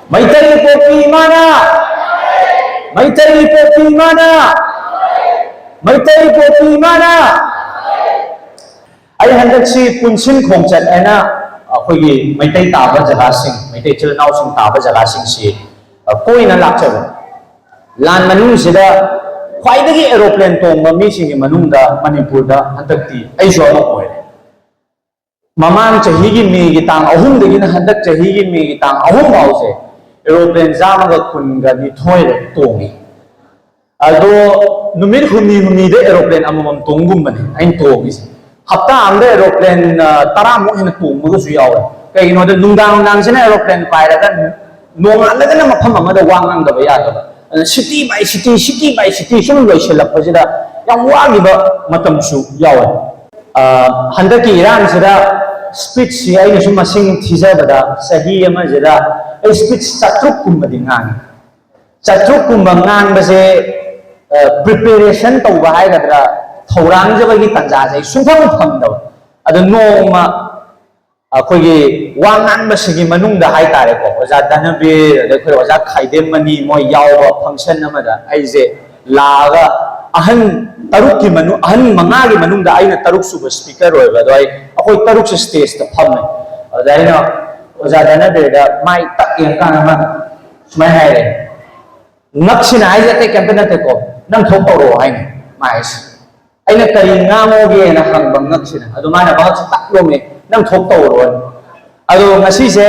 Maitari Popi Mana Maitari Popi Mana Maitari Popi Mana Ay handak si punsin khongchat ana akhoi maitai taba jaga sing maitai chilnau sing taba jaga sing si koi na lakchaw lan manung sida khwaidagi aeroplane tongba mi sing manung da Manipur da handakti ai jo ma koi mamang chahi gi mi gi tang ahum dagi na handak chahi gi mi gi tang ahum bause aeroplane jama ga kun ga ni thoi tongi ado numir humi de aeroplane amamam tongum bani ain tongi hafta amda aeroplane tara mo hin tung mo su yaw kay no da nungdang nang sina aeroplane paira da nonga laga na mafam amada wangang da ya da city by city sum loi selak pasida yang wagi ba matam su yaw handaki iran sida speech si ai sum masing thija da sahi ama jada speech chatruk kum badingang chatruk kum bangang ba se preparation to ba hai gadra thorang jabagi tanja jai sungfam phamdaw adu noma akhoi wangan basigi manung da hai tare ko oja danabe de khoi oja khaidem mani moi yawa function amada aije laga ahan taruk ki manu ahan manga gi manung da aina taruk suba speaker oi ba doi akhoi taruk se stage ta phamne ojaina oja danabe da mai tak yang kana ma smai hai re naksina aije te campaign te ko nang thok ro hai mai aina kari ngamoge na hangbang naksina adu mana ba tak lo me nang thok to ron adu ngasi se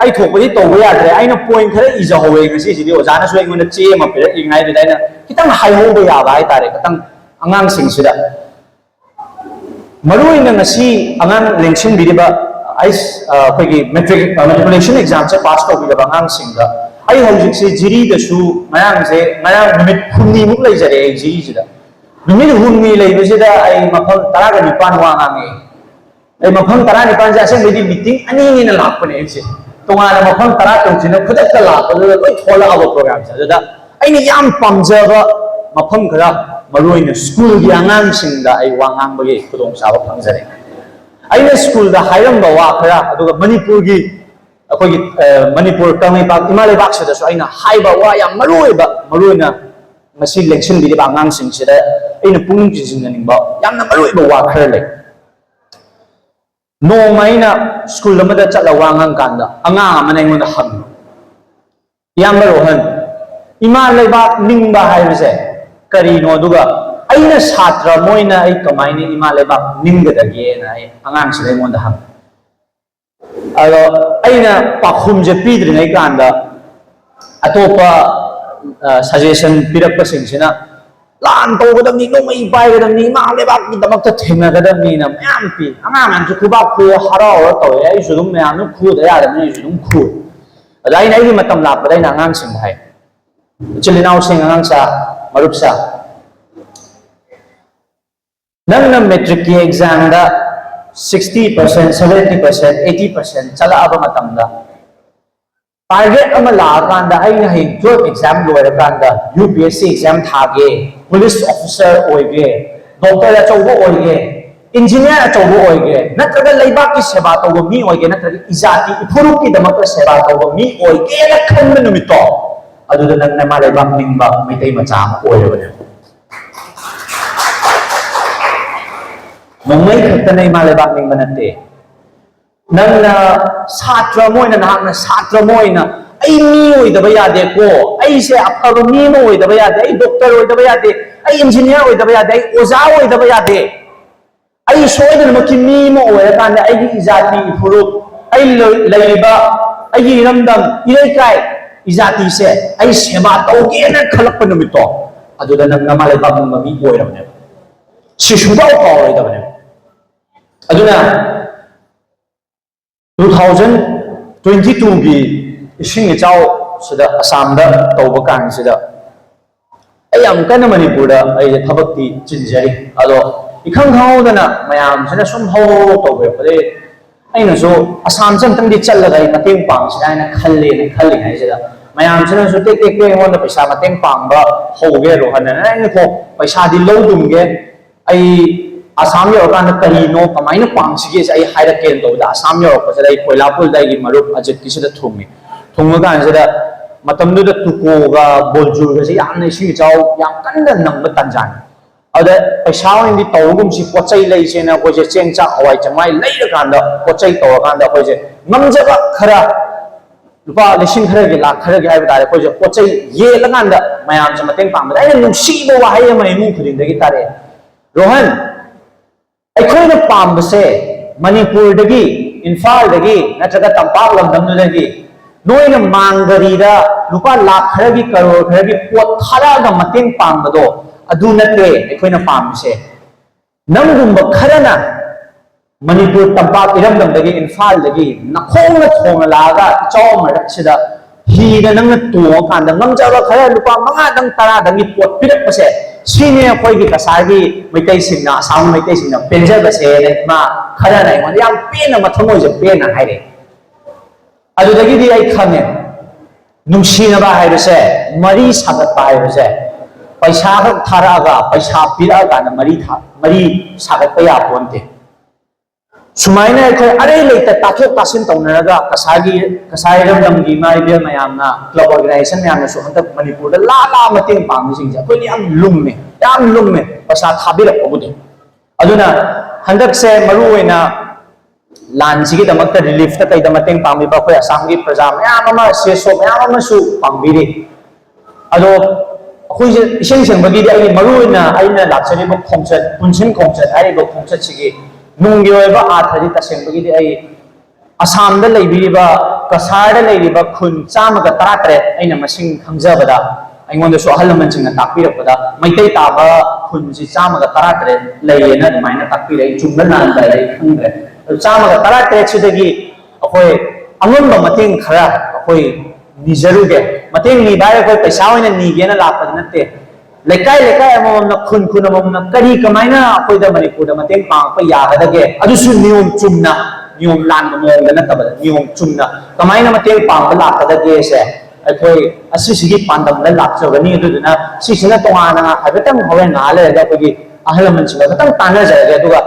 ai thok bodi to ya dre aina point khare ija howe ngasi si di ojana su ngona che ma pe ingai de daina kitang hai ho ba ya ba ai tare kitang angang sing sida marui na ngasi angang lengsin bi ba ai khoi metric matriculation exam se pass to bi ba angang sing da ai hojik se jiri da su mayang numit khuni muk lai jare jiri sida numit hunmi leibusida ai mafam taraga nipan wangangi ai mafam tara nipan ja aseng ledi meeting ani ni na lakpane ese tongana mafam tara tongchina khudak la loi thola abo program sa da ai ni yam pamjaba mafam khara maroi na school gi angang sing da ai wangang bagi khudong sa ba phamjare ai na school da hairam ba wa khara aduga Manipur gi akoi gi Manipur tamai ba Himalaya bak sa da so ai na haiba wa yam maroi na masi election bi ba ngang sing sida ina pung ji jing ning ba yam na maroi ba wa khar le no maina school lama da chala wangang kanda anga amane ngon ham yam ba rohan ima le ba ning ba hai se kari no duga aina satra moina ai kamai ni ima le ba ning ga da ge na ai angang sile ngon da ham alo aina pakhum je pidri ngai kanda atopa suggestion pirak pasing sina lan to gadam ni no mai pai gadam ni ma le bak ni damak ta thengna gadam ni na am pi anga man chu kuba khu haro to ai sudum me am khu da ya da ni sudum khu adai nai ni matam lap dai na ngang sing hai chilinau sing ngang sa marup sa nang na metric ki exam da 60% 70% 80% chala aba matam da target ama la kanda ai na hi job exam loira kanda UPSC exam thage police officer oige doctor achobo oige engineer achobo oige natraga leiba ki seba to mi oige natraga izati ifuru ki damak seba to mi oige la khanna numito adu da nang na leiba ningba mitai macha ma oire mongai khatta nei ma leiba ningba natte nang na satra moina na na satra moina ai mi oi da baya de ko ai se aparo mi mo oi da baya de ai doctor oi da baya de ai engineer oi da baya de ai oza oi da baya de ai soi da ma ki mi mo oi ka na ai gi izati ifuru ai leiba ai ramdam ilai kai izati se ai seba to ge na khalak pa numito adu da nang na ma leiba mi oi ra ne shishu da ko oi da ne aduna 2022 gi ising ichau sida Assam da tawba kan sida ai am kana Manipur da ai thabakti chinjari ado ikhang khau da na mayam sida sum ho tawbe pare ai na so Assam jan tang di challa dai mateng pang sida na khalle hai sida mayam sida so tek tek pe ngon da paisa mateng pang ba ho ge ro han na ai ko paisa di lo dum ge ai Assam yo kan kari no kamaina pang sige ai haira ken do da Assam yo ko sai koilapur dai gi marup ajit ki sida thumi थोंगकानसिदा मतमदुदा तुकोगा बोलजुगा से यामने इसिंग चाव याम कन्ना नंग तंजान अदे पैसा ओइनदि तौगुमसि पोचै लैसेना कोइसे Cheng चाक हवाई चमाई लैरकांदा पोचै तौरकांदा कोइसे ngमजबा खरा lupa lising khara gi lakh khara gi hai batare ko je pochai ye langanda mayam se mateng pam da ai nungsi bo wa hai mai mu khuding da gi tare rohan ai khoi na pam se manipur da gi infal da gi natraga tampak lamdam da gi noi na manggari da lupa lakh khara gi karor khara gi pot thara ga mateng pam do adu na te ai khoi na pam se namgum ba khara na Manipur tampak iram dam dagi infal dagi nakhong na thong laga chaw marak sida hi da nang tu kan da ngam jawa khaya lupa manga dang tara dangi pot pirak pase sine khoi gi kasar gi maitai singna asam maitai singna penja base ne ma khara nai mon yam pe na mathamo je pe na hai re adu dagi di ai khange nungsi na ba hai base mari sagat ba hai base paisa ka thara ga paisa pira ga na mari sagat pa ya ponte सुमाइना अखोय अरे लेते ताथोक तासिन तौनरगा कसाई रमदम गी माइबे मयामना club organisation मयामना सु हंतक मणिपुर ला ला मतेंग पांगसिंग जा कोई याम लुममे पसा थाबिरक पबुदे अदुना हंतक से मरु ओइना लान सिगी दमकता relief ता कई दमतेंग पांगबिबा कोई असम गी प्रजा मयाम अमा सेसो मयाम अमा सु पांगबिरे अदो अखोय जे इसेंग सेंबगी दे आई मरु ओइना आइना लाक्सरिबो खोंचत पुनसिन खोंचत आरिबो खोंचत सिगी नुंगी ओइबा आथादि तसेंबगी दे आई असम दा लेबिबा कसार दा लेबिबा खुन चामगा तरात्रे आइना मसिंग खंगजबदा आइंगोंद सो अहलमन सिंगना ताकपिरपदा मैतै ताबा खुन सि चामगा तरात्रे लेयेना दुमाइना ताकपिरै चुंगल नान दा आई खंगरे चामगा तरात्रे छिदगी अखोय अंगम मतेंग खरा अखोय निजरुगे मतेंग नि बाय अखोय पैसा ओइना निगेना लापद नते लेकाय लेकाय अमम खुन खुन अमम करी कमाइना अखोय दा मणिपुर दा मतेंग पांग प यागदगे अदुसु नियम चुमना नियम लान मोंग दा नतबद नियम चुमना कमाइना मतेंग पांग लाकदगे से अखोय असिसिगी पांदम दा लाकचगनी अदुना सिसिना तोंगाना हाबेतम होवे नाले दा कोगी अहलमन सिगा खतम ताना जागे अदुगा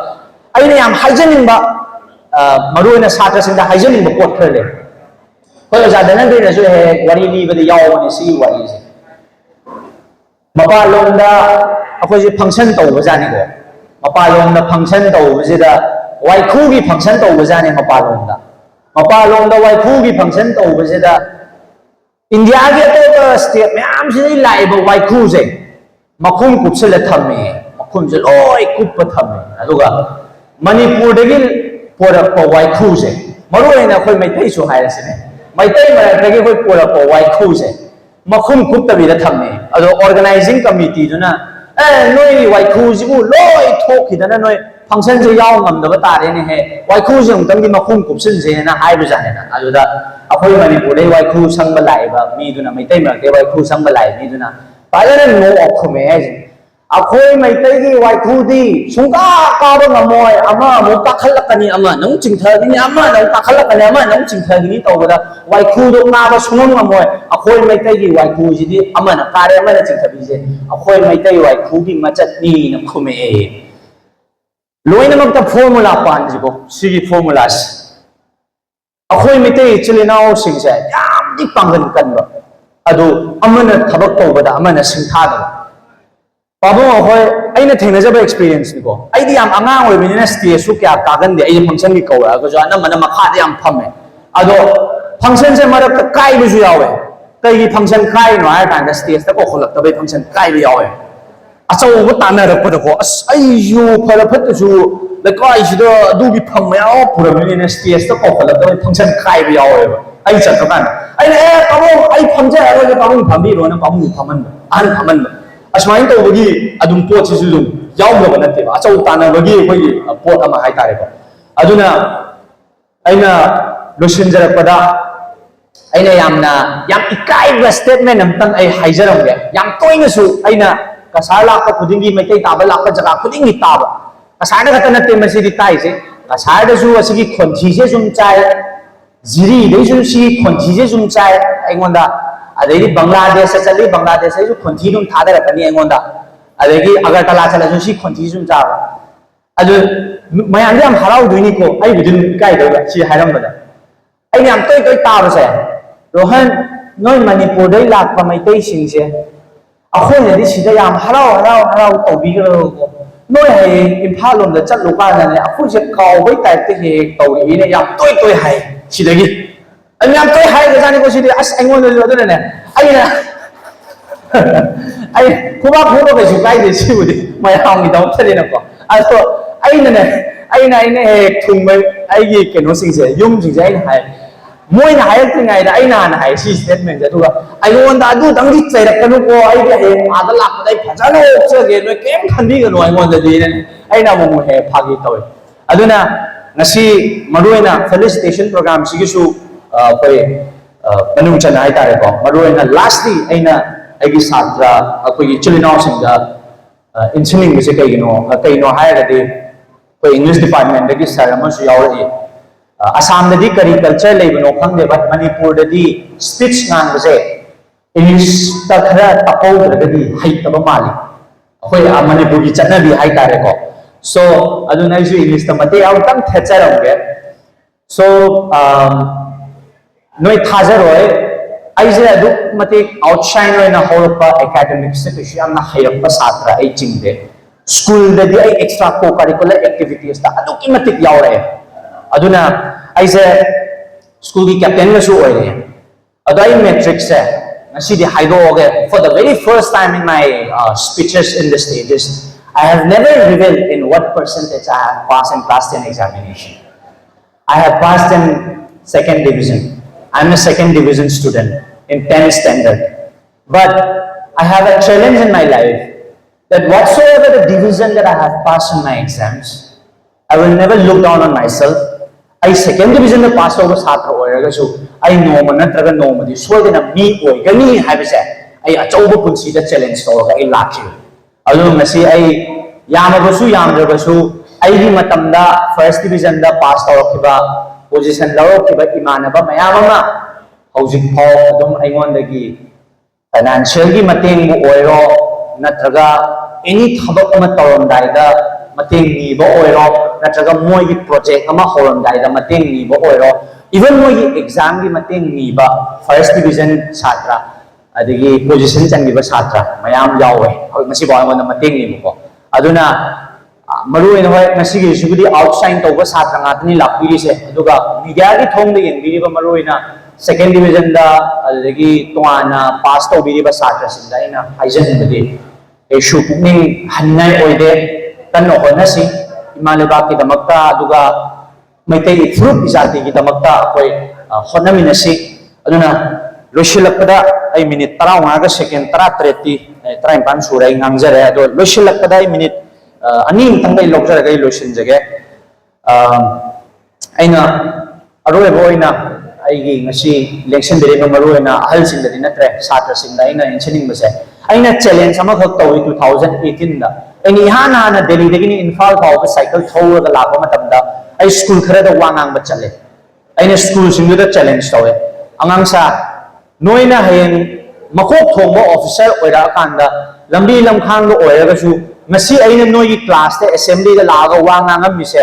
आइना याम हाइजनिंगबा मरुना सात्र सिंदा हाइजनिंगबा पोट खरले होय जादना देना जो है वरी लीबद यावने सी वरी से मपालोंदा अखोजे फंक्शन तौबजानी को मपालोंदा फंक्शन तौबजिदा वाइखुगी फंक्शन तौबजानी मपालोंदा वाइखुगी फंक्शन तौबजिदा इंडिया के तो स्टेट मैम से लाइब वाइखुजे मखुम कुपसल थमे मखुम जे लोय कुप थमे अदुगा मणिपुर दगी पोरप वाइखुजे मरुएना अखोय मैथै सु हायरसिने मैथै मरदगी अखोय पोरप वाइखुजे मखुम कुप्तबीदा थमे अदो ऑर्गेनाइजिंग कमिटी दुना नोई वाइखुजिबु लोय थोखिदना नोई फंक्शन जे याव ngमदबा तारेने हे वाइखुजि उंतंगी मखुम कुपसिन जेना हाइबु जानेना अदुदा अखोय मणिपुर दे वाइखु संग लाइबा मी दुना मैतै मरदे वाइखु संग लाइ मी दुना पाजने नो अखुमे है अखोय मैतै गी वाइखुदी सुंगा काबो ngमोय अमा मो काखलकनी अमा नंग चिंथगिनी अमा नंग काखलकनी अमा नंग चिंथगिनी तौबदा वाइखु दो नाबा सुंगम ngमोय अखोय मैतै गी वाइखु जिदी अमा न कारे अमा न चिंथबिजे अखोय मैतै वाइखु गी मचतनी न खुमे लोइनमक ता फॉर्मूला पानजिबो सिगी फॉर्मूलास अखोय मैतै चिलिनाओ सिंगसे याम दि पांगन कनबा अदु अमन थबक तौबदा अमन सिंथादा पाबो होय आइना थेंगजबा एक्सपीरियंस निको आइदी याम अंगांग ओइबिना स्टेज सु क्या कागन दे आइ फंक्शन की कौरा गो जाना मन मखा दे याम फमे अदो फंक्शन से मरक काई बिजु यावे कई फंक्शन काई नो आय कांदा स्टेज त को खलक तबे फंक्शन काई बि यावे अचौ बो ताना रक पद को अस आइयो फर फत जु ल काई सिदो दुबी फम याओ पुरमिने स्टेज त को खलक तबे फंक्शन काई बि यावे ai chặt các bạn ai nè kamu ai pham je ai ke kamu pham bi ro na kamu phaman an phaman asmain to bagi adum pot si zulum yaw lo na te ba chau ta na bagi koi pot ama hai tare ko aduna aina losin jara pada aina yam ikai ba statement am tang ai haijaram ge yam toina su aina kasar la ka pudingi mai kai ta ba la ka jaga pudingi ta ba kasar na ka na te ma si di tai se kasar da su asigi khonthi se sum chai Ziri dei su si khonthi je sum chai aingonda adegi Bangladesh chali Bangladesh su khonthi dum thada rakani aingonda adegi Agartala chala su si khonthi sum cha adu mayam yam harau duini ko ai bidun kai da si hairam bada ai yam toi toi ta ba se Rohan नोई मणिपुर दे लाख मैतई सिंसे अखोनदी सिदा याम हराव हराव हराव तौबीगरो नोई है इम्फाल लोम the चलु काने अखोसे कावबै type ते हे तौरीने याम तोय तोय हाय सिदगी अन याम तोय हाय गजानी को सिदे अस अंगोन अदुने आइना ai kuba kuba ke sukai de siudi mai hang ni dau thale na ko aso aina ne aina he thung mai ai gi ke no sing se yum sing se hai moi na hai tu ngai da aina na hai si statement ja tu ai won da du dang di chai rak kanu ko ai ge he ada lak dai phajano che ge no kem khandi ga no ai won da di ne aina mo he phagi toy aduna ngasi maruina felicitation program si gi su koi manung chan hai tare ko maruina lastly aina I Sartre अखोई चिलिनाव सिंगा इंसिनिंग से कईनो हायरदि कोई English department दगी sir अमसु यावरि Assam दगी करी culture लेबनो खंगदे but Manipur दगी speech नान बसे English ता खरा तपौद्रगदि हाइतब माली अखोई मणिपुर की चटनबी हाइ तारे को सो अदुना इजु इंग्लिश ता मते आउटम थेचरमगे सो नोय थाजरोय ऐसे अदुक मतिक आउटशाइन होइना होरपा एकेडमिक्स से किसी हमना हायरपा छात्र ऐ चिंगदे स्कूल ददी ऐ एक्स्ट्रा को करिकुलर एक्टिविटीज ता अदुकी मतिक यावरे अदुना ऐसे स्कूल की कैप्टन मसु ओइरे अदुई मैट्रिक्स से नसीदी हाइडोगे for the very first time in my speeches in the stages I have never revealed in what percentage I have passed in class 10 examination. I have passed in second division. I'm a second division student in 10th standard. But I have a challenge in my life that whatsoever the division that I have passed in my exams, I will never look down on myself. I second division the pass over satra oiragasu I noma natraga noma di soidena mi oigani haibase I achauba punsi da challenge tawga I lakhi adu ngasi I yamabasu yamdrabasu I gi matamda first division da pass tawkiba position law kiba imanaba mayam ama hojik phau adum aingondagi financial gi mateng bu oiro natraga any thabak ama tawandai da mateng ni bo oiro natraga moi gi project ama horandai da mateng ni bo oiro even moi gi exam gi mateng ni ba first division chatra adigi position changi ba chatra mayam yawe masi ba ngona mateng ni bo aduna मरुइन होय नसिगे सुगुदी आउटसाइन तोबा Sartre ngaतनी लापीरी से अदुगा media की थोंग दे यंगीबा मरुइना second division दा अदगी तोआना पास तोबीरीबा Sartre सिंदा इना Huygens बदे ए शुपुनिंग हन्नाय ओइदे तन्नो होनसी इमालेबा की दमक्ता अदुगा Meitei fruit जाति की दमक्ता कोई होनमिनसी अदुना लोशिलकदा आई मिनिट 35 सेकंड 33 35 सुरै ngangjare ado लोशिलकदा आई मिनिट अनि तंगै लोकजरगै लोशन जगे आइना अरोय बोइना आइगी ngasi election dere no maruina ahal sing dadi natre satra sing da ina inchining base aina challenge ama khak tawi 2018 da ani hana na delhi degi ni infal paw ba cycle thowa ga laba matam da ai school khara da wangang ba chale aina school sing da challenge tawe angang sa noina hayen makok thongba officer oira kanda lambi lamkhang do oira ga su ngasi aina noi gi class te assembly da laga wangang am mise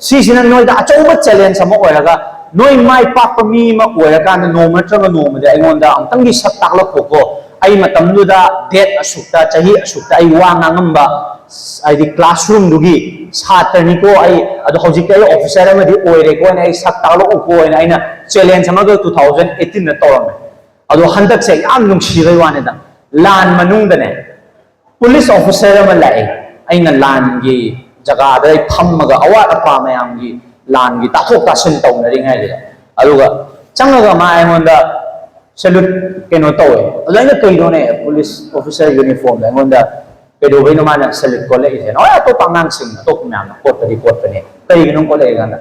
si sina noi da achouba challenge ama oiraga noi mai pak mi ma oiraga na no matra no ma da aingon da amtang gi sak tak la ko ai matam nu da date asukta chahi asukta ai wangang am ba ai di classroom dugi satra ni ko ai adu hojik ai officer ma di oire ko ai sak tak la ko ai na challenge ama ga 2018 na toram adu handak se yam nung shi rai wane da lan manung da ne police officer में लाए अइना लान की जगह दे फम्मगा अवाट अपा मयाम की लान की ताथोक तासिन तौनरिङै ले अदुगा चंगगा मा आइमोंदा salute केनो तौए अलाइना कइनोने पुलिस ऑफिसर यूनिफॉर्म ले आइमोंदा केदोबैनो माना सैल्यूट को ले इसे ओया तो पांगांग सिंग तो म्याम कोट पने कइगिनो को ले गाना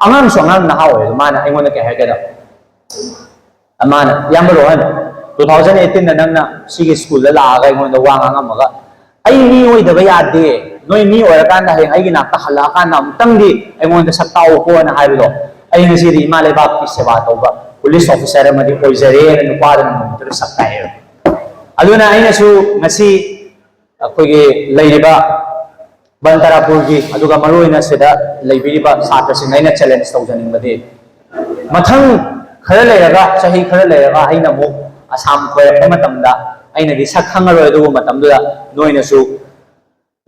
अंगांग सोंगांग ना हावे माना आइमोंदा के हेकेदा अमाना यामरो हन 2018 na nang na sige school la aga ngon da wanga ngamaga ai ni oi da ba yade noi ni ora kan da ai gi nak ta hala kan nam tang di ai ngon da saktaw ko na hai do ai ni siri male bab ki seva to ba police officer ma di oi jare nu pa da nu to sakta hai aduna ai na su ngasi akoi gi leiba bantarapur gi aduga maroi na seda leibiri ba satra sing ai na challenge tau janing bade mathang खर लेगा चाही खर लेगा अइना मु आसाम खोयरप मतमदा अइना दि सक खंगरोय दुगु मतमदुदा नोइनसु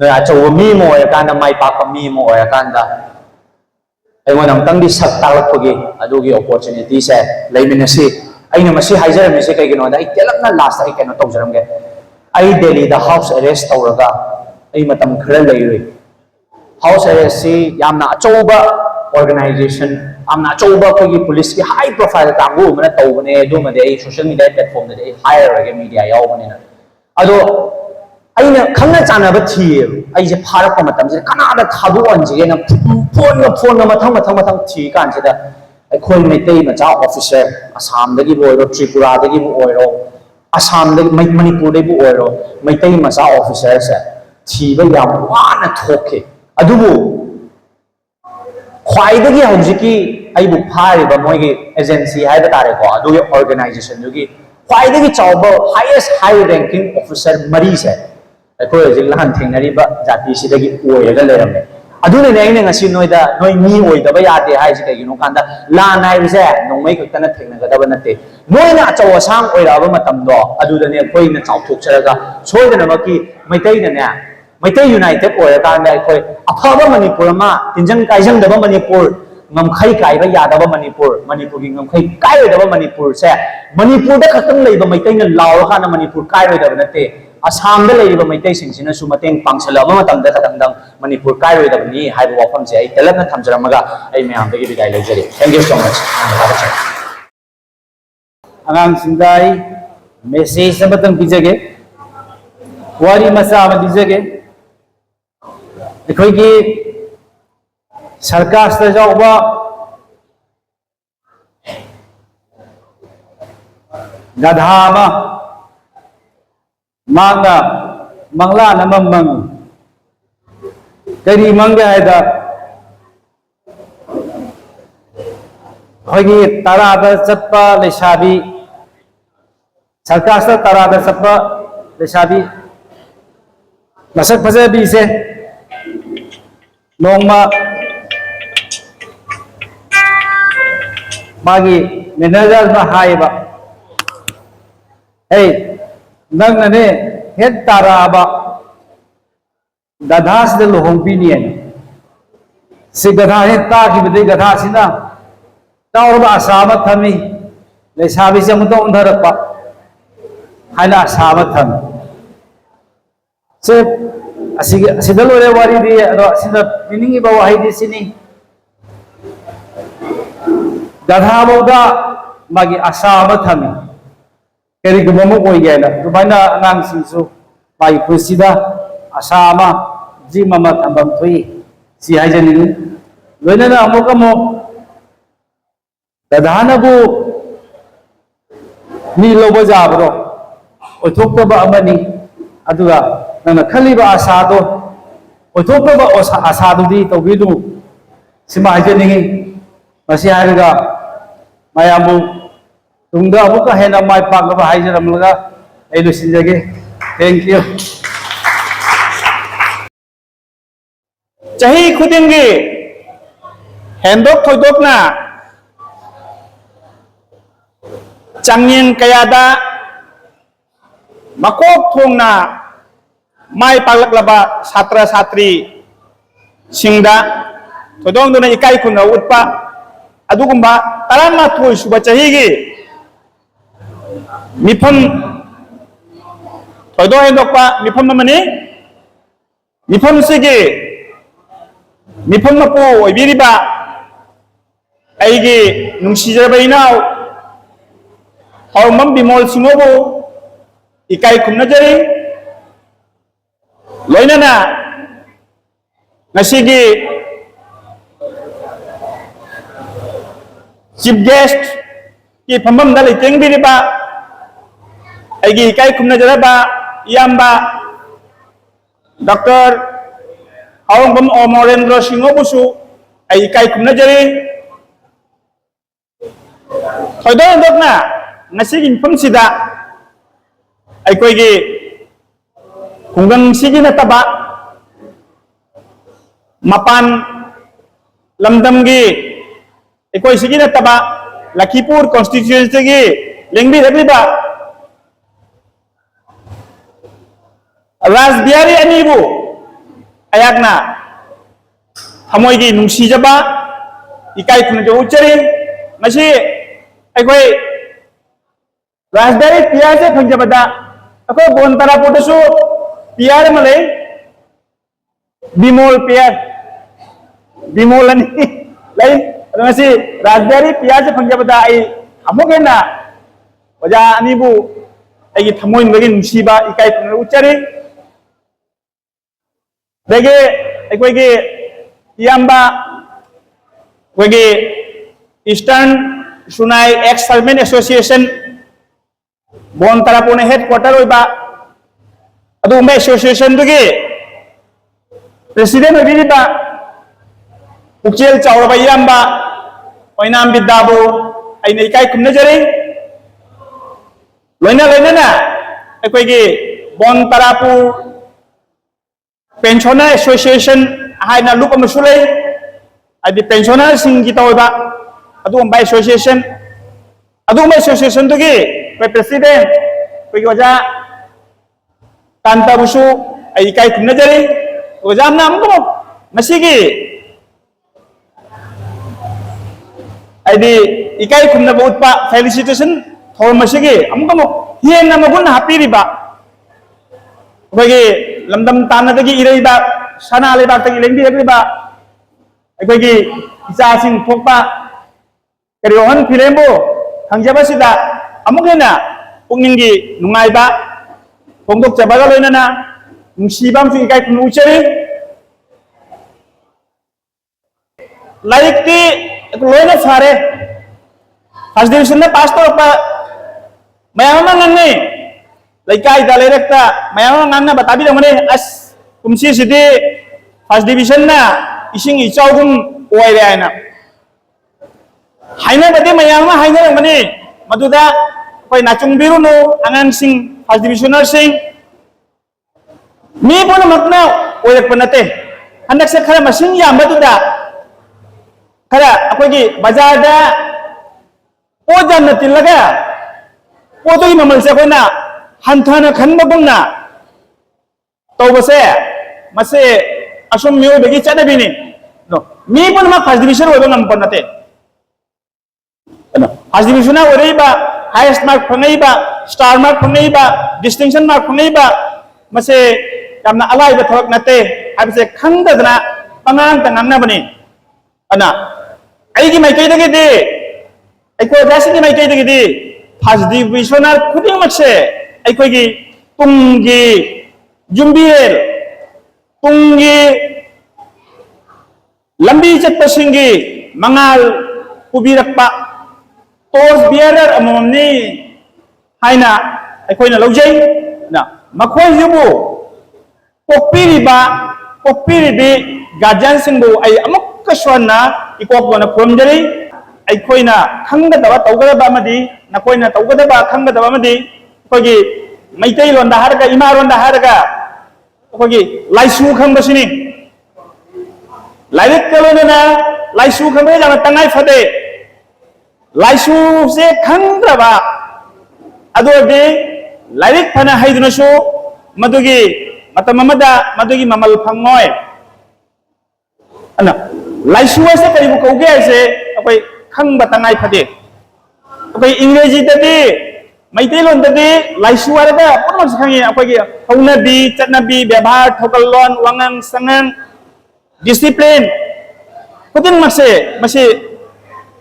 नोय अचौ मी मो ओयकांदा माइ पाप मी मो ओयकांदा अइगोन अमतंग दि सक तालपगी अदुगी अपॉर्चुनिटी से लेमिनसी अइना मसी हाइजरमिसे कइगिनोदा अइ तेलपना लास्ट अइ केनो तौजरमगे अइ दिल्ली दा हाउस अरेस्ट तौरगा अइ मतम खर लेरि हाउस अरेस्ट सी यामना अचौबा ऑर्गेनाइजेशन आमना अचौबा कोई पुलिस की हाई प्रोफाइल कांगू मना तौबने दुमदे अइ social media platform they hire रगे media यावबनेना अदो अइना खंगना चानब थी अइजे फारक मतमजे कनादा थादु अनजिना फोन मथंग मथंग मथंग थी कांसिदा अखोय मैतै मचा ऑफिसर असम दगी बोरो त्रिपुरा दगी बोरो असम दगी मणिपुर दगी बोरो मैतै मचा ऑफिसर से थीबा याम वाना थोके अदुबु ख्वाइदगी हौजिकी अइबु फारिबा मोइगी एजेंसी हाइबा तारेको अदुगी ऑर्गेनाइजेशन दुगी ख्वाइदगी चावबा हाईएस्ट हाई रैंकिंग ऑफिसर मरी से अखोय हजिक लहान थेंगनरिबा जाति सिदगी ओयगा लेरमे अदुने अइना ngasi नोइदा नोइ मी ओइदबा यादे हाइसे कइगिनो कांदा लान हाइबसे नोंमै खक्तना थेंगनगदबा नते नोइना अचौ असांग ओइराबा मतमदो अदुदने अखोइना चावथोकचरगा सोइदनमकी मैतैनने मैतै यूनाइटेड ओइरकांदा अखोइ अफबा मणिपुर मा तिंजंग काइजंगदबा मणिपुर ngमखै काइबा यादबा मणिपुर मणिपुरगी ngमखै काइरोदबा मणिपुर से मणिपुर दा खतंग लेबा मैतैना लावरखाना मणिपुर काइरोदबा नते असम दा लेबा मैतै सिंगसिना सु मतेंग पांगसलबा मतमदा खतंगदंग मणिपुर काइरोदबनी हाइबा वाफम से आई तेलबना थमजरमगा आई मयामदगी बिदाय लेजरी थैंक यू सो मच अगांग सिंगाई मेसेज अमतंग पिजगे वारी मसा अम दिजगे अखोइगी सरकार से जाऊबा गधा मांगा मंगला नमम मंग करी मंगे है होगी तराद चप्पा लेशाबी सरकार से तराद चप्पा लेशाबी मसक फजबी से नोंमा मागी मैनेजर मा हाइबा ए नंगने हेड ताराबा गधास दे लोहोंपीनी है से गधा हे ताकिबदे गधा सिना तावरबा आसामा थमी लेसाबी से मुतो उंधरपा हाइना आसामा थम से असिदल ओरे वारी दी अदो असिदा मिनिंग इबा वाही दी सिनी गधा बोदा मागी आसामा थमी करिगुममु ओइगेना दुबाइना नांग सिंसु मागी पुसिदा आसामा जी ममा थंबम थुई सी हाइजनिंग लोइना अमुकमो गधानबु मी लोबा जाबरो ओथोक्तबा अमनी अदुगा नंना खलिबा आसादो ओथोक्तबा आसादुदी तौबिदु सिमा हाइजनिंग मसी हाइरगा मायामु तुंगा अमुका हेना माय पागलबा हाइजरमलगा ए लुसिनजगे थैंक यू चाही खुदिंगी हेंदोक थोइदोकना चांगयें कयादा मकोक थोंगना माय पागलबा छात्र छात्री सिंगदा थोदोंदुना इकाई खुना उत्पा अदुगुंबा तरामाथोय सुबा चाहीगी मिफम थोदो हेंदोकपा मिफम मनी मिफम सिगी मिफम मपो ओइबिरिबा आइगी नुंसिजरबा इनाव हौमम बिमोल सिंगोबो इकाई खुमनजरी लोइनाना ngasiगी चीफ गेस्ट की फमम दा लेटेंग बिरिबा आइगी इकाई खुमनजरबा इयाम्बा डॉक्टर हावंगबम अमरेंद्र सिंगोबुसु आई इकाई खुमनजरी थोइदो हेंदोकना ngasiगी मिफमसिदा आइकोइगी खुंगंग सिगी नतबा मपान लमदमगी एकोई सिगी नतबा लखीपुर कॉन्स्टिट्यूएंसी की लेंबी रखलीबा राजबिहारी अनीबू अयाकना थमोई नुसीजबा इकाई खुनजो उच्चरी मसी अखोई राजबिहारी पीआर से फंजबदा अखोई बोनतरापुरदसु पीआर मले बिमोल पीआर बिमोल अनि लई मसी राजबिहारी पीआर से फंजबदा आई अमुगेना वजा अनीबू आई थमोई मगे नुसीबा इकाई खुनजो उच्चरी देगे अखोई इयाम्बा अखोई ईस्टर्न सुनाई एक्स सर्विसमेन एसोसिएशन बोनतरापुर हेडक्वार्टर होइबा अदुगुम्बा एसोसिएशन दुगी प्रेसिडेंट होइबिरिबा पुक्चेल चावरबा इयाम्बा ओइनाम बिद्दाबु आइना इकाई खुमनजरी लोइना लोइनाना अखोई बोनतरापुर पेंशनर एसोसिएशन हाइना लुप अमसु लई आदि पेंशनर सिंह की तौबा अदुगुम्बा एसोसिएशन दुगी कोई प्रेसिडेंट कोई वजा कांता बुसु आई इकाई खुमनजरी वजा हमना हमको मसीगी आदि इकाई खुमनबा उत्पा फेलिसिटेशन थोर मसीगी हमको हेन मगुन हापीरिबा अखोई लमदम तानदगी इरैबा सना लेबातगी लेंबिरगलिबा अखोई इचासिंग थोकपा करियोहन फिलेमबो खंजबसिदा अमुगेना पुंगनिंगी नुंगाइबा फोंदोकजबागा लोइनाना नुसीबामसु इकाई खुनुचरी लाइकती लोइना फारे फर्स्ट डिविजन में पास तौरपा मयामा नंगने लैकाई दा लेरकता मयामा नंगना बताबी दमने अस कुमसी सिदि फर्स्ट डिविजन ना इसिंग इचाउगुम ओइरे आइना हाइना बदे मयामा हाइना रंगने मदुदा कोई नाचुंगबिरुनु आंगान सिंह फर्स्ट डिविजनर सिंह मी पुन मकना ओइरकपनते हनक से खरा मसिंग यामबदुदा खरा अखोगी बाजार दा पोजन तिलगा पोतोई ममल से कोना हंथाना खनबगुंना तौबसे मसे असुम मियो बेगी चनबिनी नो मी पुन मा फर्स्ट डिविजन ओइबो ngमपनते फर्स्ट डिविजन ओइबा हाईएस्ट मार्क फंगैबा स्टार मार्क फंगैबा डिस्टिंक्शन मार्क फंगैबा मसे यामना अलाइबा थरक नते हाबसे खंगदना पंगांग तंगमना अना आइगी माइकैदगी दे अखो जासिगी माइकैदगी दे फर्स्ट डिविजन खुदिंग मक्से अखोगी तुंगी जुम्बियल तुंगी लंबी चटपसिंगी मंगाल पुबिरकपा टॉर्च बियरर अममनी हाइना अखोइना लौजै ना मखोइजुबु पोक्पिरिबी गार्जियन सिंबु आई अमुक स्वना इकोपना खुरमजरी अखोइना खंगदबा तौगदबा अमदी नखोइना तौगदबा खंगदबा अमदी अखोगी मैतै लोंदा हारगा इमा लोंदा हारगा अखोगी लाइसु खंबसिनी लाइरिक कलोना लाइसु खंबे जाना तंगाई फदे लाइसु से खंगदबा अदोदे लाइरिक फना हाइदुनसु मदुगी मतममदा मदुगी ममल फंगोय अना लाइसु से करिबु कौगे से अखोई खंगबा तंगाई फदे अखोई इंग्रेजी ददि मैतेलोन ददि लाइसु आरगा पुनम सखंगे अखोई हौनबी चटनबी व्यवहार थोकलोन वांगांग संगांग डिसिप्लिन खुदिन मसे मसे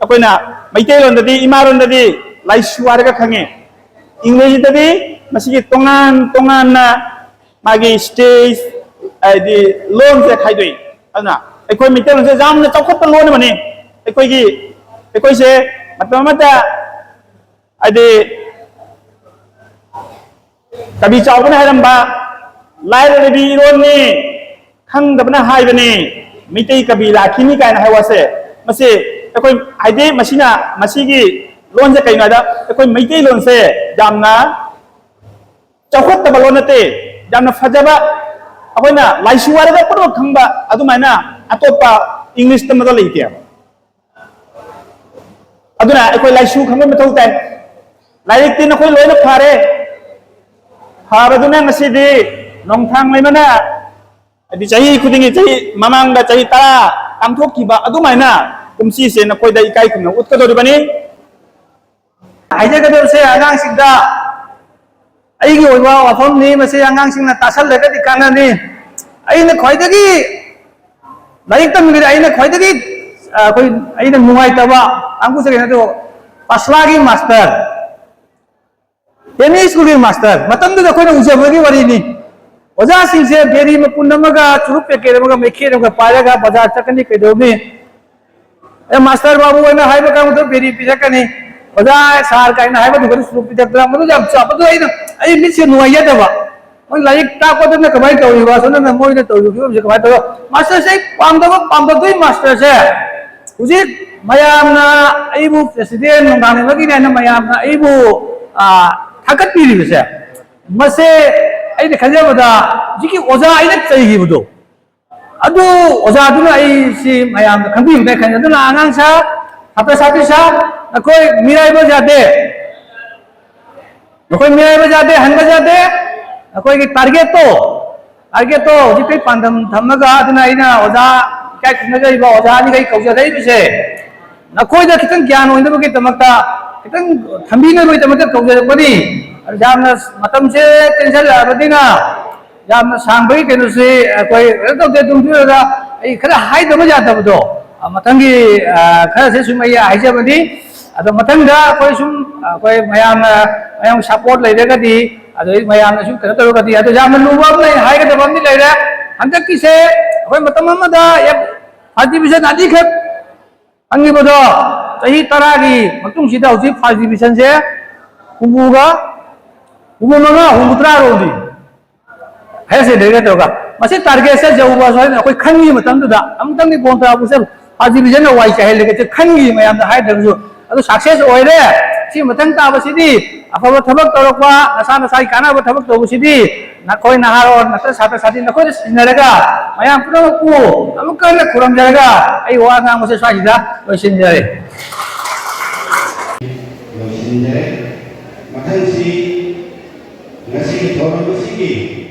अखोइना मैतेलोन ददि इमारोन ददि लाइसु आरगा खंगे इंग्रेजी ददि मसिगी तोंगान तोंगाना मागी स्टेज आदि लोन से खाइदोई अना अखोई मैतेलोन से जामना चौखत लोन मने अखोईगी अखोई से मतममता आदि कभी चावना हैरंबा लाइरबी इरोनी खंगदबना हाइबनी मितै कभी लाखिनी कायना हाइवासे मसे अखोई हाइदे मसिना मसिगी लोन से कइनादा अखोई मैतै लोन से जामना चौखतबा लोनते जामना फजबा अखोइना लाइसु वारगा पुरो खंबा अदुमाइना अतोपा इंग्लिश तमदा लेते अदुना अखोय लाइसु खंबा मथौ ताई लाइक तीन अखोय लोयना फारे फाबदुना ngasidi nongthang leimana adi chahi khudingi chahi mamang da chahi ta tamthokkiba adumaina kumsi se na koida ikai khumna utkadoribani हाइजगदबसे आगांसिंदा अइगी ओइबा वाफमनि मसे आगांसिंना तासलगदि कानानि अइना खयदगी लाइक तमिगि अइना खयदगी कोइ अइना नुगाइतबा आंगुसे केनतो पासलागी मास्टर एमई स्कूल मास्टर मतंदुदा कोइना उजबगी वरिनि ओजा सिंसे बेरी मपुनमगा चुरुप पेकेरमगा मेखेरमगा पारगा बाजार चकनि केदोबि ए मास्टर बाबू ओइना हाइबा कामदो बेरी पिजकनि ओजा सार काइना हाइबा दुगरि चुरुप पिजकला मदु जाम चापदो अइ मिसे नुगाइयदबा ओइ लाइक ताकोदना कमाइ तौरिबा सोना मोइना तौरिबि कमाइ तौ मास्टर से पामदोइ मास्टर से उजी मयामना अइबु प्रेसिडेंट नंगानेबगी ने मयामना अइबु थाकत पिरिबसे मसे अइने खजेबदा जिकि ओजा अइने चैगिबदो अदु ओजा दुना अइ सि मयामना खंबिबदे खनदुना आंगांसा छात्र छात्री सा नखोय मिराइबो जाते नखोय मिराइबो जाते हनबो जाते नखोय की टारगेट तो जिकि पांदम थमगा अदुना अइना ओजा काय खनगैबा ओजा नि गै कौजदै बिसे नखोय दा खितन ज्ञान होइनबगे तमकता खितन थंबिनबगे तमकता कौजरबनी जामना मतम से टेंशन लाबदिना जामना सांबई केनुसे कोई रतोते दुमजुरा आई खरा हाय दम जातबदो मतंगी खरा से सुमैया हाइजबदी अद मतंगा कोई सुम कोई मयाम सपोर्ट लेरेगदी अद मयाम सुम खरा तरोगदी अद जामना लुबम नै हायगदबमनि लेरे हंतकी से कोई मतम मदा एक फर्स्ट डिवीजन आदि खत अंगिबदो चही तरागी मतुंग सिदा उसी फर्स्ट डिवीजन से हुमुगा हुमुमगा हुमुत्रा रोदी हैसे देगे तोगा मसे टारगेट से जौबा सोय कोई खंगी मतंदुदा अमतंगी कोंत्रा बुसे फर्स्ट डिवीजन वाइ चाहे लेके खंगी मयाम दा हाइदरजु अदु सक्सेस ओइरे सि मतंग ताबसिदी अफब थबक तोरकवा नसा नसाई कानाबो थबक तोबसिदी नखोय नहारो नत्र छात्र छात्री नखोय सिनरगा मयाम पुरमकु अमुकन खुरम जरगा आई वा नामसे स्वाइदा लोसिनजरे लोसिनजरे मथंसी ngasi thorong sigi